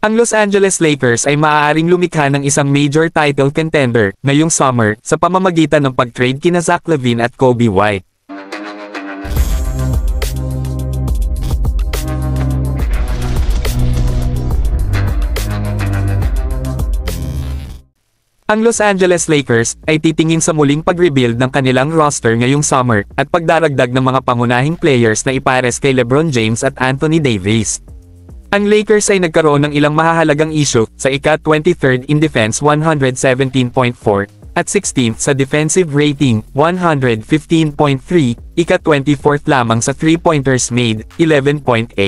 Ang Los Angeles Lakers ay maaaring lumikha ng isang major title contender ngayong summer sa pamamagitan ng pag-trade kina Zach LaVine at Coby White. Ang Los Angeles Lakers ay titingin sa muling pag-rebuild ng kanilang roster ngayong summer at pagdaragdag ng mga pangunahing players na ipares kay LeBron James at Anthony Davis. Ang Lakers ay nagkaroon ng ilang mahahalagang issue sa ika-23rd in defense 117.4 at 16th sa defensive rating 115.3, ika-24th lamang sa 3-pointers made 11.8.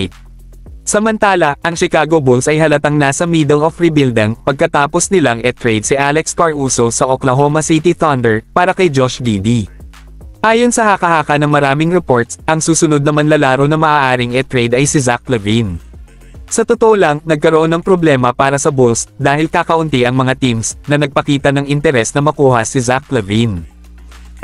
Samantala, ang Chicago Bulls ay halatang nasa middle of rebuilding pagkatapos nilang e-trade si Alex Caruso sa Oklahoma City Thunder para kay Josh Giddey. Ayon sa haka-haka ng maraming reports, ang susunod na manlalaro na maaaring e-trade ay si Zach LaVine. Sa totoo lang, nagkaroon ng problema para sa Bulls dahil kakaunti ang mga teams na nagpakita ng interes na makuha si Zach LaVine.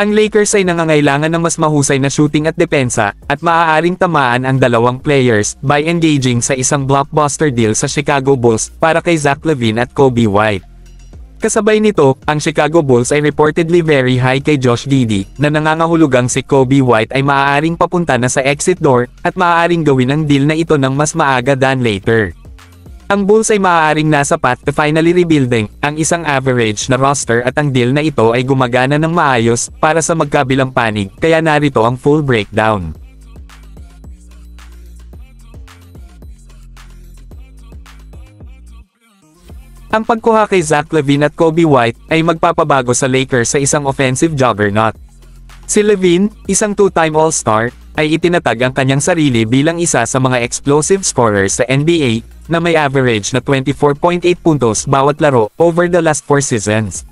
Ang Lakers ay nangangailangan ng mas mahusay na shooting at depensa, at maaaring tamaan ang dalawang players by engaging sa isang blockbuster deal sa Chicago Bulls para kay Zach LaVine at Coby White. Kasabay nito, ang Chicago Bulls ay reportedly very high kay Josh Giddey, na nangangahulugang si Coby White ay maaaring papunta na sa exit door, at maaaring gawin ang deal na ito ng mas maaga than later. Ang Bulls ay maaaring nasa path to finally rebuilding ang isang average na roster at ang deal na ito ay gumagana ng maayos para sa magkabilang panig, kaya narito ang full breakdown. Ang pagkuha kay Zach LaVine at Coby White ay magpapabago sa Lakers sa isang offensive juggernaut. Si LaVine, isang two-time All-Star, ay itinatag ang kanyang sarili bilang isa sa mga explosive scorers sa NBA, na may average na 24.8 puntos bawat laro over the last 4 seasons.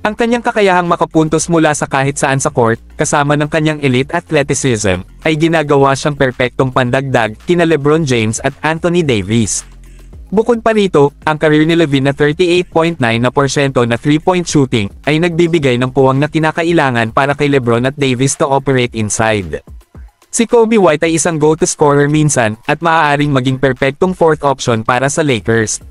Ang kanyang kakayahang makapuntos mula sa kahit saan sa court, kasama ng kanyang elite athleticism, ay ginagawa siyang perpektong pandagdag kina LeBron James at Anthony Davis. Bukod pa rito, ang career ni LaVine na 38.9% na 3-point shooting ay nagbibigay ng puwang na kinakailangan para kay LeBron at Davis to operate inside. Si Coby White ay isang go-to scorer minsan at maaaring maging perpektong fourth option para sa Lakers.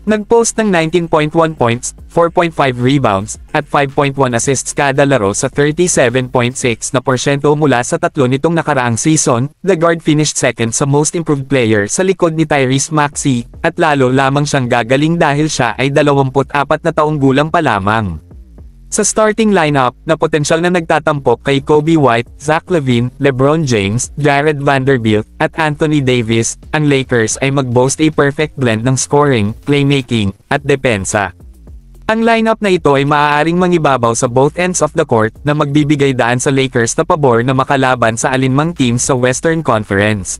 Nag-post ng 19.1 points, 4.5 rebounds, at 5.1 assists kada laro sa 37.6% mula sa tatlo nitong nakaraang season. The guard finished second sa most improved player sa likod ni Tyrese Maxey, at lalo lamang siyang gagaling dahil siya ay 24 na taong gulang pa lamang. Sa starting lineup, na potensyal na nagtatampok kay Coby White, Zach LaVine, LeBron James, Jared Vanderbilt, at Anthony Davis, ang Lakers ay mag-boast a perfect blend ng scoring, playmaking, at depensa. Ang lineup na ito ay maaaring mangibabaw sa both ends of the court na magbibigay daan sa Lakers na pabor na makalaban sa alinmang teams sa Western Conference.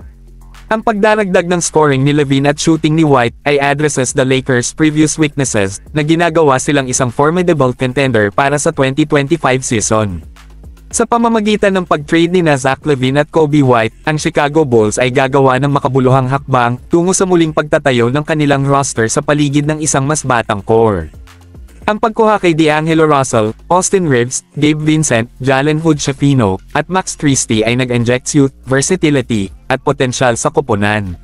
Ang pagdaragdag ng scoring ni LaVine at shooting ni White ay addresses the Lakers' previous weaknesses, na ginagawa silang isang formidable contender para sa 2025 season. Sa pamamagitan ng pag-trade ni Zach LaVine at Coby White, ang Chicago Bulls ay gagawa ng makabuluhang hakbang tungo sa muling pagtatayo ng kanilang roster sa paligid ng isang mas batang core. Ang pagkuha kay D'Angelo Russell, Austin Reeves, Gabe Vincent, Jalen Hood-Schifino, at Max Christie ay nag-inject youth, versatility, at potensyal sa koponan.